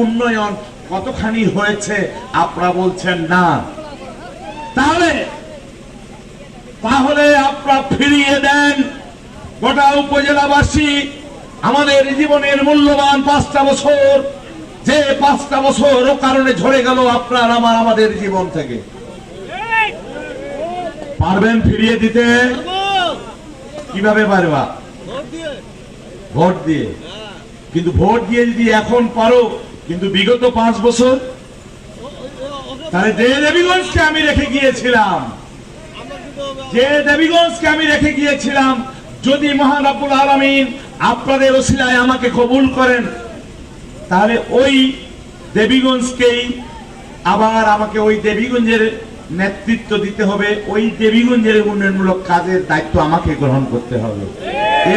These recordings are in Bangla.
উন্নয়ন কতখানি হয়েছে আপনারা বলছেন না। তাহলে আপনারা ফিরিয়ে দেন গোটা উপজেলাবাসী আমাদের জীবনের মূল্যবান 5টা বছর, যে 5টা বছর ও কারণে ঝরে গেল আপনার আমাদের জীবন থেকে। পারবেন ফিরিয়ে দিতে? কিভাবে পারবা? ভোট দিয়ে। কিন্তু ভোট দিয়ে যদি এখন পারো, কিন্তু বিগত 5 বছর তাহলে যে দেবীগঞ্জকে আমি রেখে গিয়েছিলাম, যদি মহান রব্বুল আলামিন আপনাদের ওসিলায় আমাকে কবুল করেন, তাহলে ওই দেবীগঞ্জকেই আবার আমাকে ওই দেবীগঞ্জের নেতৃত্ব দিতে হবে, ওই দেবীগঞ্জের উন্নয়নমূলক কাজের দায়িত্ব আমাকে গ্রহণ করতে হবে।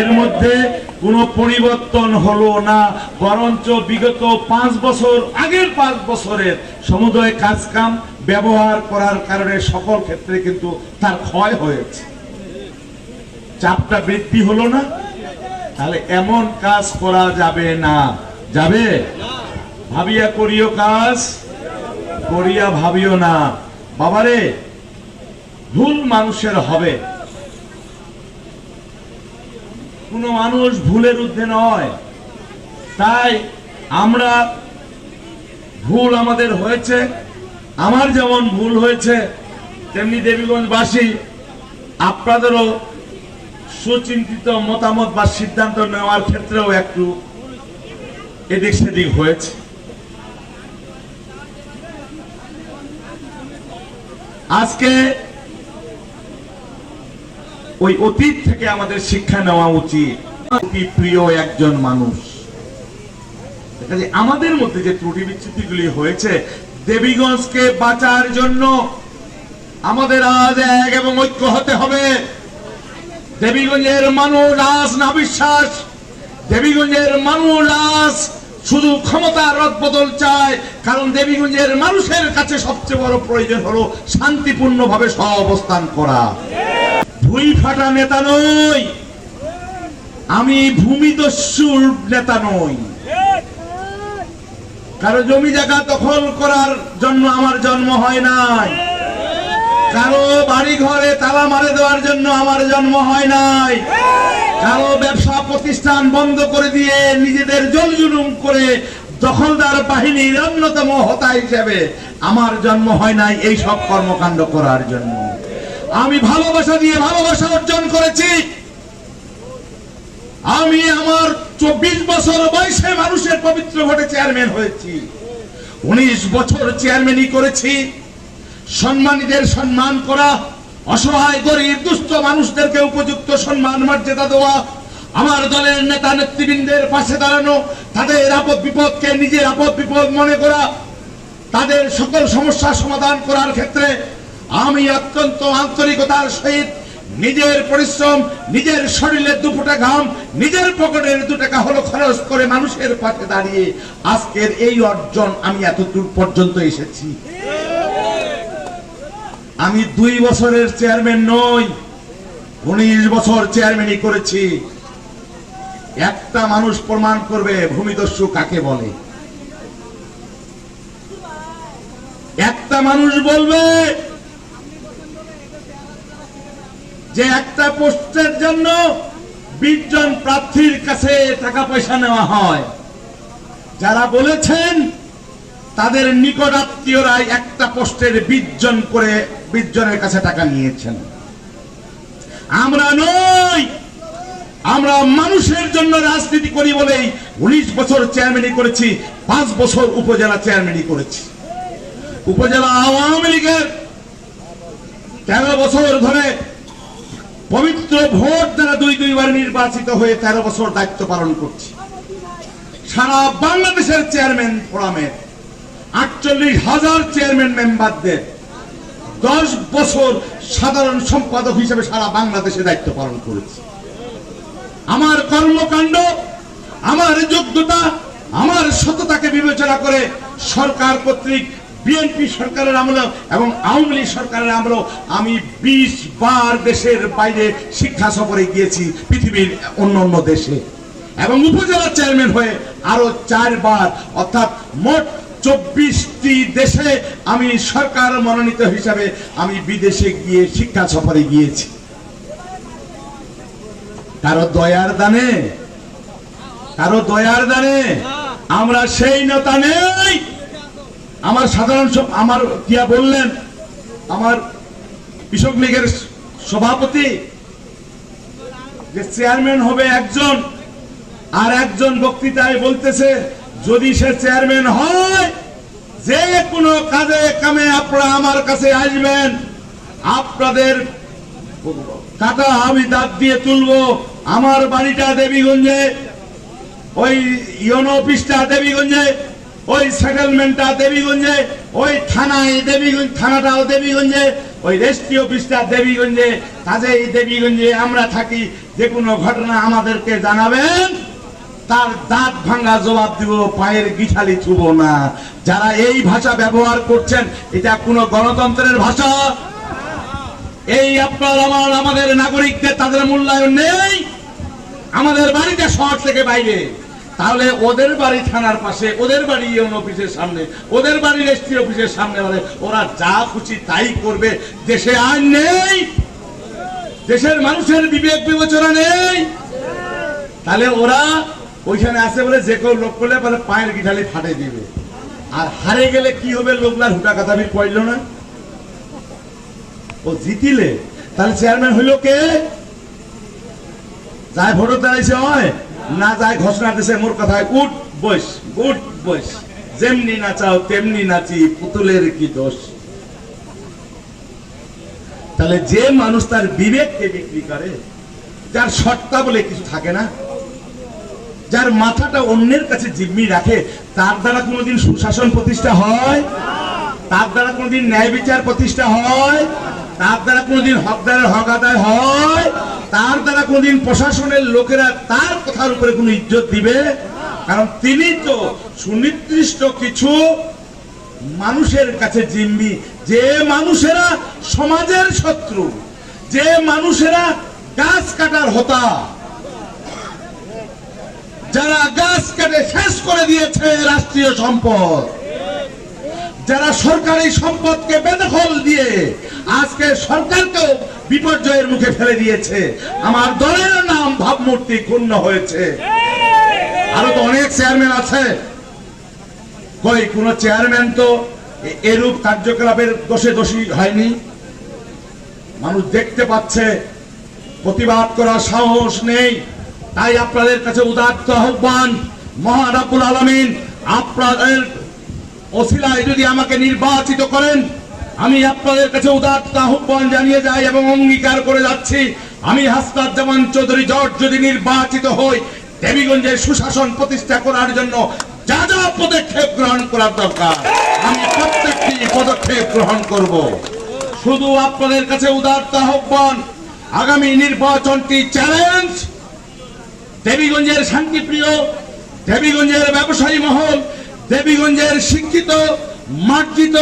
এর মধ্যে কোনো পরিবর্তন হলো না, বরঞ্চ বিগত 5 বছর আগের 5 বছরের সমুদয় কাজকাম ব্যবহার করার কারণে সকল ক্ষেত্রে কিন্তু তার ক্ষয় হয়েছে, চাপটা বৃদ্ধি হলো না। তাহলে এমন কাজ করা যাবে না। যাবে? ভাবিয়া করিও কাজ, করিয়া ভাবিও না। বাবারে, ভুল মানুষের হবে, কোন মানুষ ভুলের ঊর্ধ্বে নয়। তাই আমরা ভুল আমাদের হয়েছে, আমার যেমন ভুল হয়েছে তেমনি দেবীগঞ্জবাসী আপনাদেরও সুচিন্তিত মতামত বা সিদ্ধান্ত নেওয়ার ক্ষেত্রেও একটু এদিক সেদিক হয়েছে। আজকে ওই অতীত থেকে আমাদের শিক্ষা নেওয়া উচিত। প্রিয় একজন মানুষ, আমাদের মধ্যে যে ত্রুটি বিচ্যুতিগুলি হয়েছে, দেবীগঞ্জকে বাঁচার জন্য আমাদের আজ এক এবং ঐক্য হতে হবে। দেবীগঞ্জের মানুষ আজ না বিশ্বাস, দেবীগঞ্জের মানুষ আজ শুধু ক্ষমতার রদবদল চায়, কারণ দেবীগঞ্জের মানুষের কাছে সবচেয়ে বড় প্রয়োজন হলো শান্তিপূর্ণভাবে সহাবস্থান করা। ভুই ফাটা নেতা নই আমি, ভূমিদস্যুর নেতা নই। কারো জমি জায়গা দখল করার জন্য আমার জন্ম হয় নাই, কারো বাড়ি ঘরে তালা মারে দেওয়ার জন্য আমার জন্ম হয় নাই, কারো ব্যবসা প্রতিষ্ঠান বন্ধ করে দিয়ে নিজেদের জলজুলুম করে দখলদার বাহিনীর অন্যতম হোতা হিসেবে আমার জন্ম হয় নাই এই সব কর্মকাণ্ড করার জন্য। আমি ভালোবাসা দিয়ে ভালোবাসা অর্জন করেছি। আমি আমার 24 বছর বয়সে মানুষের পবিত্র ভোটে চেয়ারম্যান হয়েছি, 19 বছর চেয়ারম্যানই করেছি। সম্মানীদের সম্মান করা, অসহায় গরিব দুস্থ মানুষদেরকে উপযুক্ত সম্মান মর্যাদা দেওয়া, আমার দলের নেতা নেতৃবৃন্দের পাশে দাঁড়ানো, তাদের আপদ বিপদকে নিজের আপদ বিপদ মনে করা, তাদের সকল সমস্যার সমাধান করার ক্ষেত্রে আমি অত্যন্ত আন্তরিকতার সহিত নিজের পরিশ্রম, নিজের শরীরের 2 ফোঁটা ঘাম, নিজের পকেটের 2 টাকা হলো খরচ করে মানুষের পাশে দাঁড়িয়ে আজকের এই অর্জন আমি এতদূর পর্যন্ত এসেছি। আমি 2 বছরের চেয়ারম্যান নই, 19 বছর চেয়ারম্যানই করেছি। একটা মানুষ প্রমাণ করবে ভূমিদস্যু কাকে বলে। একটা মানুষ বলবে যে একটা পোস্টের জন্য 20 জন প্রার্থীর কাছে টাকা পয়সা নেওয়া হয়। যারা বলেছেন তাদের নিকট আত্মীয়রাই একটা পোস্টের 20 জন করে 20 জনের কাছে টাকা নিয়েছেন। আমরা নই, আমরা মানুষের জন্য রাজনীতি করি বলেই 19 বছর চেয়ারম্যানই করেছি, 5 বছর উপজেলা চেয়ারম্যানই করেছি। উপজেলা আওয়ামী লীগের 13 বছর ধরে পবিত্র ভোট দ্বারা 2 বার নির্বাচিত হয়ে 13 বছর দায়িত্ব পালন করছি। সারা বাংলাদেশের চেয়ারম্যান ফোরামের 48,000 চেয়ারম্যান মেম্বারদের 10 বছর সাধারণ সম্পাদক হিসেবে সারা বাংলাদেশে দায়িত্ব পালন করেছি। আমার কর্মকাণ্ড, আমার যোগ্যতা, আমার সততাকে বিবেচনা করে সরকার কর্তৃক বিএনপি সরকারের আমলে এবং আওয়ামী লীগ সরকারের আমলে আমি 20 বার দেশের বাইরে শিক্ষা সফরে গিয়েছি, পৃথিবীর অন্য দেশে, এবং উপজেলা চেয়ারম্যান হয়ে আরো 4 বার, অর্থাৎ মোট 24টি দেশে আমি সরকার মনোনীত হিসাবে আমি বিদেশে গিয়ে শিক্ষা সফরে গিয়েছি। কারো দয়ার দানে আমরা সেই নেতা নেই। আমার সাধারণ আমার কিয়া বললেন, আমার কৃষক লীগের সভাপতি যে চেয়ারম্যান হবে একজন, আর একজন বক্তৃতায় বলতেছে যদি সে চেয়ারম্যান হয় যে কোনো কাজে কামে আপনারা আমার কাছে আসবেন, আপনাদের কাটা আমি দাঁত দিয়ে তুলবো। আমার বাড়িটা দেবীগঞ্জে, ওই ইউনো অফিসটা দেবীগঞ্জে, ওই সেটেলমেন্টটা দেবীগঞ্জে, ওই থানায় দেবীগঞ্জ, থানাটাও দেবীগঞ্জে, ওই রেজিস্ট্রি অফিসটা দেবীগঞ্জে। কাজেই দেবীগঞ্জে আমরা থাকি, যে কোনো ঘটনা আমাদেরকে জানাবেন, তার দাঁত ভাঙা জবাব দিব, পায়ের গিঠালি ছুবো না। যারা এই ভাষা ব্যবহার করছেন এটা কোনো গণতন্ত্রের ভাষা? এই আপনার আমাদের নাগরিকদের তাদের মূল্যায়ন নেই। আমাদের বাড়িটা শহর থেকে বাইরে, তাহলে ওদের বাড়ি থানার পাশে, ওদের বাড়ি ইউনো অফিসের সামনে, ওদের বাড়ি রেজিস্ট্রি অফিসের সামনে, ওরা যা খুশি তাই করবে। দেশে আইন নেই, দেশের মানুষের বিবেক বিবেচনা নেই। তাহলে ওরা ওইখানে আছে বলে যে কেউ লোক করলে বলে পায়ের গিঠালি ফাটে দিবে। আর হারে গেলে কি হবে? লোকলার হুটা কথা পড়ল না, ও জিতিলে তাহলে চেয়ারম্যান হইল কে? যায় ভোট দাঁড়াইছে হয় না, যায় ঘোষণা দিছে মোর কথায় উঠ বস, যেমনি নাচাও তেমনি নাচি, পুতুলের কি দোষ। তাহলে যে মানুষ তার বিবেককে বিক্রি করে, যার সত্তা বলে কিছু থাকে না, যার মাথাটা অন্যের কাছে জিম্মি রাখে, তার দ্বারা কোনোদিন সুশাসন প্রতিষ্ঠা হয়? তার দ্বারা কোনোদিন ন্যায় বিচার প্রতিষ্ঠা হয়? তার দ্বারা কোনোদিন হকদারের হক আদায় হয়? তার দ্বারা কোনোদিন প্রশাসনের লোকেরা তার কথার উপরে কোনো ইজ্জত দিবে? কারণ তিনি তো সুনির্দিষ্ট কিছু মানুষের কাছে জিম্মি, যে মানুষেরা সমাজের শত্রু, যে মানুষেরা গাছ কাটার হোতা, যারা গাছ কেটে শেষ করে দিয়েছে রাষ্ট্রীয় সম্পদ, যারা সরকারি সম্পদকে বেদখল দিয়ে আজকে সরকারকেও বিপর্যয়ের মুখে ফেলে দিয়েছে। আমার দলের নাম ভাবমূর্তি ক্ষুণ্ণ হয়েছে। আরো তো অনেক চেয়ারম্যান আছে, কই কোন চেয়ারম্যান তো এরূপ কার্যকলাপের দোষী হয়নি। মানুষ দেখতে পাচ্ছে, প্রতিবাদ করার সাহস নেই। তাই আপনাদের কাছে উদাত্ত আহ্বান, মহান রব্বুল আলামিন আপনাদের ওসিলায় যদি আমাকে নির্বাচিত করেন, আমি আপনাদের কাছে উদাত্ত আহ্বান জানিয়ে যাই এবং অঙ্গীকার করে যাচ্ছি, আমি হাসনাত চৌধুরী জর্জ যদি নির্বাচিত হই, দেবীগঞ্জের সুশাসন প্রতিষ্ঠা করার জন্য যা যা পদক্ষেপ গ্রহণ করার দরকার আমি প্রত্যেকটি পদক্ষেপ গ্রহণ করব। শুধু আপনাদের কাছে উদাত্ত আহ্বান, আগামী নির্বাচনটি চ্যালেঞ্জ। দেবীগঞ্জের শান্তিপ্রিয়, দেবীগঞ্জের ব্যবসায়ী মহল, দেবীগঞ্জের শিক্ষিত মার্জিত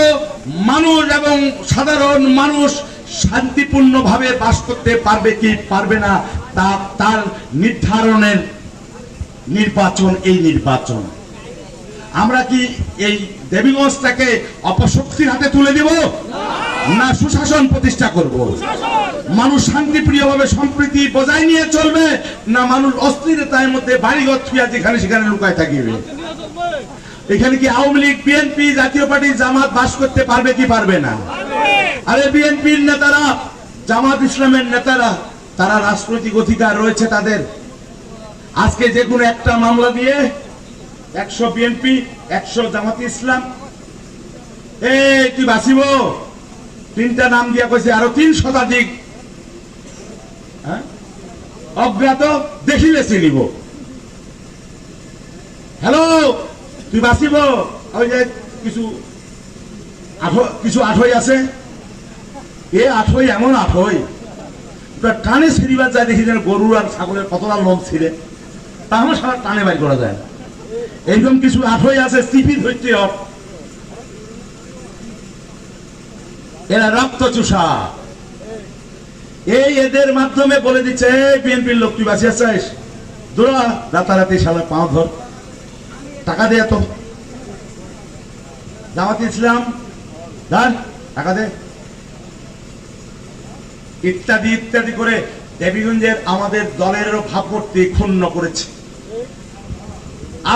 মানুষ এবং সাধারণ মানুষ শান্তিপূর্ণভাবে বাস করতে পারবে কি পারবে না, তার নির্ধারণের নির্বাচন এই নির্বাচন। আমরা কি এই দেবীগঞ্জটাকে অপশক্তির হাতে তুলে দিব, না সুশাসন প্রতিষ্ঠা করব? মানুষ শান্তিপ্রিয়ভাবে সম্প্রীতি বজায় নিয়ে চলবে, না মানুষ অস্থিরতার মধ্যে বাড়িঘর ছুঁয়া যেখানে সেখানে লুকায় থাকিবে? এখানে কি আওয়ামী লীগ, বিএনপি, জাতীয় পার্টি, জামাত বাস করতে পারবে কি পারবে না? আরে বিএনপির নেতারা, জামাত ইসলামের নেতারা, তারা রাজনৈতিক অধিকার রয়েছে তাদের। আজকে যে কোনো একটা মামলা দিয়ে 100 বিএনপি, 100 জামাত ইসলাম, এই তুই বাঁচিব, 3টা নাম দিয়া কইছে, আরো 3 শতাধিক অজ্ঞাত দেখিলে চিনিব। হ্যালো, তুই বাঁচিব, ওই যে কিছু আঠই আছে, এ আঠই এমন আঠই টানে ছিঁড়িবার যায়, দেখি যেন গরুর আর ছাগলের কতটা লোম ছিঁড়ে, তাহলে সারা টানে বাই করা যায়। এইরকম কিছু আঠই আছে, চিপি ধরতে হবে, এরা রক্ত চুষা। এই এদের মাধ্যমে বলে দিচ্ছে, বিএনপির লোক তুই বাঁচিয়ে চাইস, দৌড়া রাতারাতি শালা পাও ধর, টাকা দেয়া তো জামাতে ইসলাম দান টাকা দে ইত্যাদি ইত্যাদি করে দেবীগঞ্জের আমাদের দলেরও ভাবমূর্তি ক্ষুণ্ণ করেছে।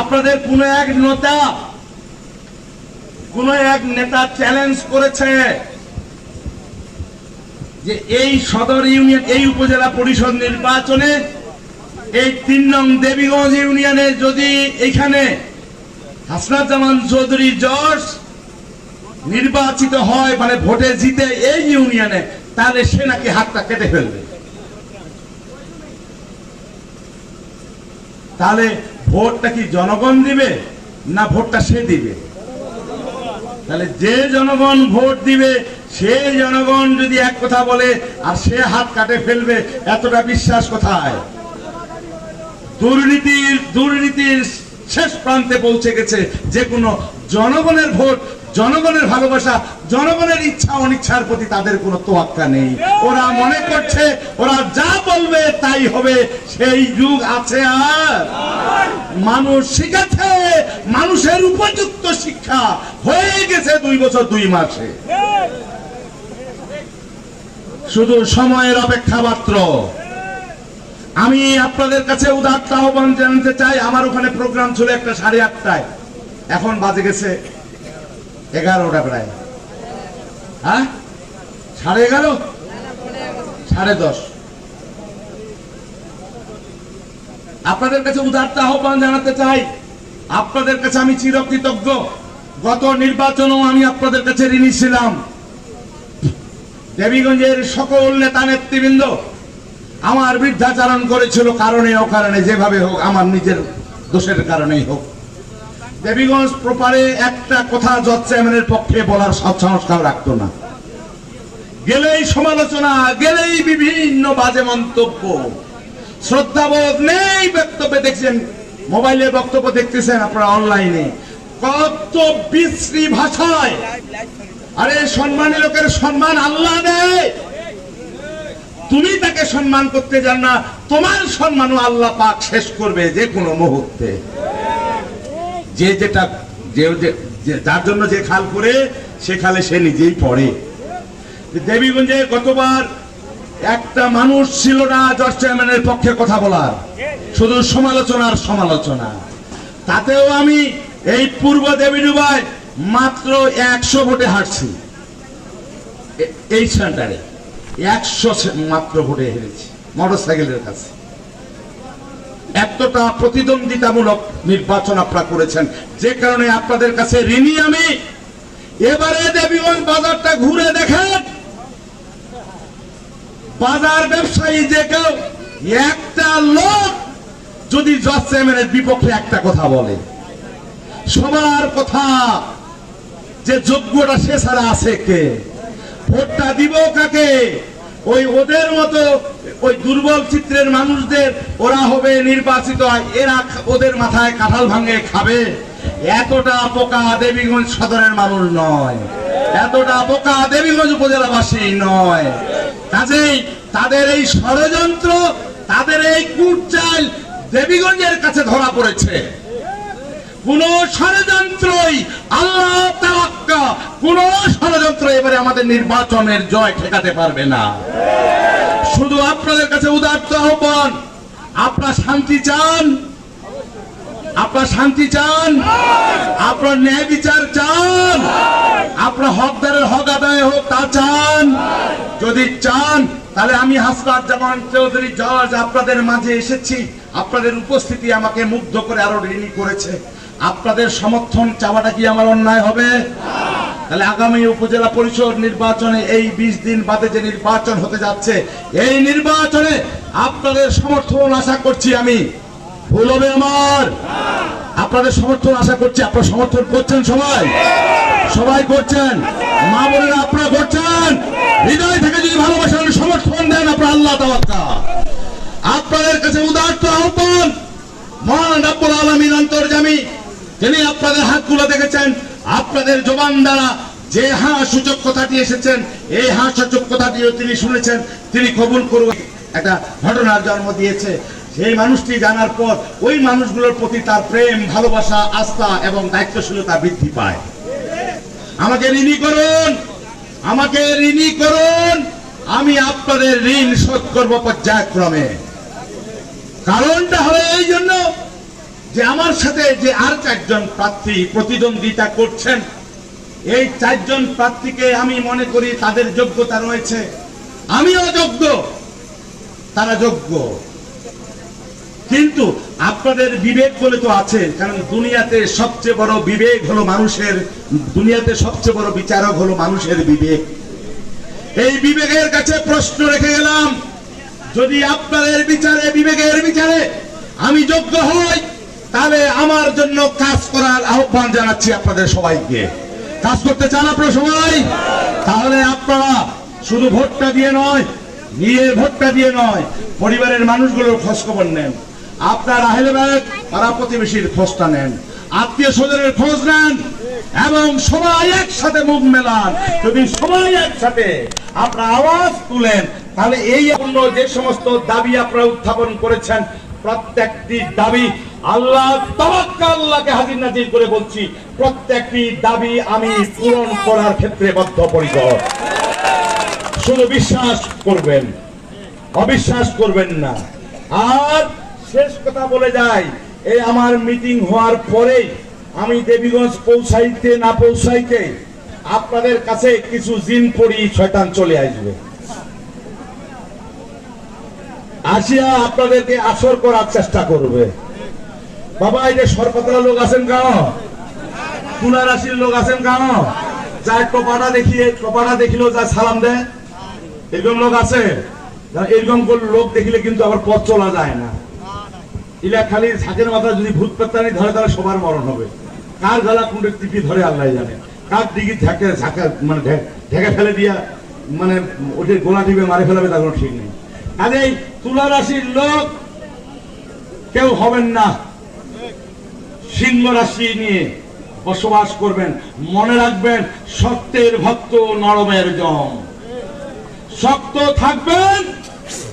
আপনাদের কোন এক নেতা চ্যালেঞ্জ করেছে যে এই সদর ইউনিয়ন এই উপজেলা পরিষদ নির্বাচনে এই ৩ নং দেবীগঞ্জ ইউনিয়নে যদি এখানে হাসনাত জামান চৌধুরী জর্জ নির্বাচিত হয়, মানে ভোটে জিতে এই ইউনিয়নে, তাহলে সে নাকি হাতটা কেটে ফেলবে। তাহলে ভোটটা কি জনগণ দিবে না ভোটটা সে দিবে? তাহলে যে জনগণ ভোট দিবে সেই জনগণ যদি এক কথা বলে আর সে হাত কাটে ফেলবে, এতটা বিশ্বাস কোথায়? দুর্নীতির শেষ প্রান্তে পৌঁছে গেছে। যে কোনো জনগণের ভোট, জনগণের ভালোবাসা, জনগণের ইচ্ছা অনিচ্ছার প্রতি তাদের কোনো তোয়াক্কা নেই। ওরা মনে করছে ওরা যা বলবে তাই হবে। সেই যুগ আছে আর? মানুষ শিখেছে, মানুষের উপযুক্ত শিক্ষা হয়ে গেছে 2 বছর 2 মাসে। শুধু সময়ের অপেক্ষা মাত্র। আমি আপনাদের কাছে উদাত্ত আহ্বান জানাতে চাই। আমার ওখানে প্রোগ্রাম ছিল একটা 8:30টায়, এখন বাজে গেছে 11টা প্রায়। হ্যাঁ, 11:30, 10:30। আপনাদের কাছে উদাত্ত আহ্বান জানাতে চাই। আপনাদের কাছে আমি চিরকৃতজ্ঞ। গত নির্বাচনেও আমি আপনাদের কাছে ঋণী ছিলাম। দেবীগঞ্জের সকল নেতা নেতৃবৃন্দ আমার বৃদ্ধাচারণ করেছিল, কারণে অকারণে, যেভাবে হোক, আমার নিজের দোষের কারণেই হোক। দেবীগঞ্জ প্রপারে একটা কথা জজ চেয়ারম্যানের পক্ষে বলার সংস্কার রাখতো না। গেলেই সমালোচনা, গেলেই বিভিন্ন বাজে মন্তব্য, শ্রদ্ধাবোধ নেই বক্তব্যে। দেখছেন মোবাইলে বক্তব্য দেখতেছেন আপনারা অনলাইনে, কত বিশ্রী ভাষায়। আরে সম্মানী লোকের সম্মান আল্লাহ দেয়, তুমি তাকে সম্মান করতে জান না, তোমার সম্মানও আল্লাহ পাক শেষ করবে যে কোনো মুহূর্তে। যে যেটা যার জন্য যে খাল করে সে খালে সে নিজেই পড়ে। দেবীগঞ্জে গতবার একটা মানুষ ছিল না জজ চেয়ারম্যানের পক্ষে কথা বলার, শুধু সমালোচনার সমালোচনা। তাতেও আমি এই পূর্ব দেবীডুবায় মাত্র 100 ভোটে হারছি। এই সেন্টারে 100 মাত্র ভোটে হেরেছি মোটরসাইকেলের কাছে। এতটা প্রতিদ্বন্দ্বিতামূলক নির্বাচন আপনারা করেছেন, যে কারণে আপনাদের কাছে ঋণী আমি। এবারে দেবীগঞ্জ বাজারটা ঘুরে দেখেন, বাজার ব্যবসায়ী যে কেউ একটা লোক যদি জজ চেয়ারম্যানের বিপক্ষে একটা কথা বলে, সবার কথা যে যোগ্যটা সে ছাড়া আছে কে, ভোটটা দিব কাকে? ওই ওদের মতো ওই দুর্বল চিত্রের মানুষদের ওরা হবে নির্বাচিত, এরা ওদের মাথায় কাঁঠাল ভাঙে খাবে। এতটা বোকা দেবীগঞ্জ সদরের মানুষ নয়, এতটা বোকা দেবীগঞ্জ উপজেলাবাসী নয়। কাজেই তাদের এই ষড়যন্ত্র, তাদের এই কুটচাল দেবীগঞ্জের কাছে ধরা পড়েছে। কোন ষড়যন্ত্রই আল্লাহ তাআলা, কোন ষড়যন্ত্র এবারে আমাদের নির্বাচনের জয় ঠেকাতে পারবে না। শুধু আপনাদের কাছে উদাত্ত আহ্বান, আপনারা শান্তি চান, আপনারা শান্তি চান, আপনারা ন্যায় বিচার চান, আপনারা হকদারের হক আদায় হোক তা চান। যদি চান তাহলে আমি হাসনাত জামান চৌধুরী জজ আপনাদের মাঝে এসেছি। আপনাদের উপস্থিতি আমাকে মুগ্ধ করে আরো ঋণী করেছে। আপনাদের সমর্থন চাওয়াটা কি আমার অন্যায় হবে? তাহলে আগামী উপজেলা পরিষদ নির্বাচনে এই 20 দিন বাদে যে নির্বাচন হতে যাচ্ছে, এই নির্বাচনে আপনাদের সমর্থন আশা করছি আমি। ভুল হবে আমার? আপনাদের সমর্থন আশা করছি। আপনারা সমর্থন করছেন? সবাই করছেন? মা বোনেরা আপনারা করছেন? হৃদয় থেকে যদি ভালোবাসার সমর্থন দেন আপনারা, আল্লাহ তাআলা আপনাদের কাছে উদাত্ত আহ্বান। মহান রব্বুল আলামিন অন্তর্যামী, তিনি আপনাদের হাতগুলো দেখেছেন, আপনাদের জবান দ্বারা যে হ্যাঁ সূচক কথাটি এসেছেন, এই হ্যাঁ সূচক কথাটিও তিনি শুনেছেন। তিনি কবুল করুন। একটা ঘটনার জন্ম দিয়েছে। সেই মানুষটি জানার পর ওই মানুষগুলোর প্রতি তার প্রেম, ভালোবাসা, আস্থা এবং দায়িত্বশীলতা বৃদ্ধি পায়। আমাকে ঋণী করুন, আমাকে ঋণী করুন, আমি আপনাদের ঋণ শোধ করবো পর্যায়ক্রমে। কারণটা হলো এই জন্য যে আমার সাথে যে আর 4 জন প্রার্থী প্রতিদ্বন্দ্বিতা করছেন, এই 4 জন প্রার্থীকে আমি মনে করি তাদের যোগ্যতা রয়েছে, আমিও যোগ্য, তারা যোগ্য। কিন্তু আপনাদের বিবেক বলে তো আছে, কারণ দুনিয়াতে সবচেয়ে বড় বিবেক হলো মানুষের, দুনিয়াতে সবচেয়ে বড় বিচারক হলো মানুষের বিবেক। এই বিবেকের কাছে প্রশ্ন রেখে গেলাম, যদি আপনাদের বিচারে, বিবেকের বিচারে আমি যোগ্য হই, তাহলে আমার জন্য কাজ করার আহ্বান জানাচ্ছি আপনাদের সবাইকে। কাজ করতে চান আপনারা সবাই? তাহলে আপনারা শুধু ভোটটা দিয়ে নয়, নিজের ভোটটা দিয়ে নয়, পরিবারের মানুষগুলোর খোঁজ খবর নেন, আপনার আহলে বায়ত পাড়া প্রতিবেশীর খোঁজটা নেন, আত্মীয় স্বজনের খোঁজ নেন, এবং সবাই একসাথে মুখ মেলান। যদি সবাই একসাথে আপনারা আওয়াজ তুলেন, তাহলে এই অন্য যে সমস্ত দাবি আপনারা উত্থাপন করেছেন, প্রত্যেকটি দাবি আল্লাহ তাওয়াক্কালকে হাজির নাজির করে বলছি, প্রত্যেকটি দাবি আমি পূরণ করার ক্ষেত্রে বদ্ধপরিকর। শুধু বিশ্বাস করবেন, অবিশ্বাস করবেন না। আর শেষ কথা বলে যাই, এই আমার মিটিং হওয়ার পরেই আমি দেবীগঞ্জ পৌঁছাইতে না পৌঁছাইতে আপনাদের কাছে কিছু জিন পড়ি শয়তান চলে আসবে, আসিয়া আপনাদেরকে আসর করার চেষ্টা করবে। বাবা, এই যে সরপতলা লোক আছেন কেন, তুলা রাশির লোক আছেন কেন, যার টোপাটা দেখিয়ে, টোপাটা দেখিলেও যা সালাম দেয়, এরকম লোক আছে। এরকম লোক দেখিলে কিন্তু আবার পথ চলা যায় না। ইলা খালি ঝাঁকের মাথায় যদি ভূত পেত্তানি ধরে, তাহলে সবার মরণ হবে। কার গলা কুণ্ডের টিপি ধরে আল্লাহ জানে, কার দিকে ঝাঁকে ঝাঁকা মানে ঢেকে ফেলে দিয়া মানে ওদের গোলা টিপে মারে ফেলাবে, তার কোনো ঠিক নেই। কাজেই তুলা রাশির লোক কেউ হবেন না, সিংহ রাশি নিয়ে বসবাস করবেন। মনে রাখবেন, সত্যের ভক্ত নরমের জম। শক্ত থাকবেন,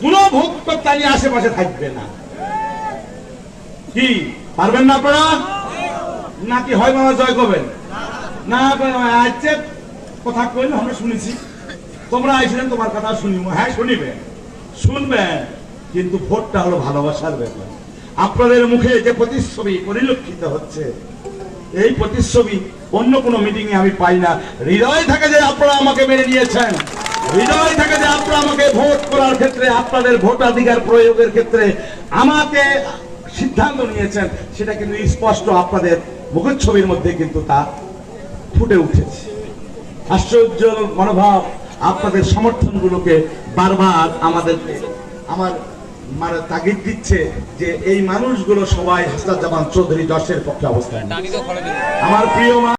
কোন ভূত পেত্তানি আশেপাশে থাকবে না। কি পারবেন না আপনারা? নাকি হয় মামা জয় করবেন না? আজকে কথা কইলে আমরা শুনেছি, তোমরা আইছিলেন, তোমার কথা শুনিব। হ্যাঁ শুনিবেন, শুনবেন, কিন্তু ভোটটা হলো ভালোবাসার ব্যাপার। আপনাদের মুখে যে প্রতিচ্ছবি পরিলক্ষিত হচ্ছে, এই প্রতিচ্ছবি অন্য কোনো মিটিং এ আমি পাই না। হৃদয় থেকে যে আপনারা আমাকে মেনে নিয়েছেন, হৃদয় থেকে যে আপনারা আমাকে ভোট করার ক্ষেত্রে, আপনাদের ভোটাধিকার প্রয়োগের ক্ষেত্রে আমাকে সিদ্ধান্ত নিয়েছেন, সেটা কিন্তু স্পষ্ট আপনাদের মুখের ছবির মধ্যে কিন্তু তা ফুটে উঠেছে। আশ্চর্য মনোভাব আপনাদের সমর্থনগুলোকে বারবার আমাদেরকে আমার মানে তাগিদ দিচ্ছে যে এই মানুষগুলো সবাই হাসনাত জামান চৌধুরী 10-এর পক্ষে অবস্থান। আমার প্রিয়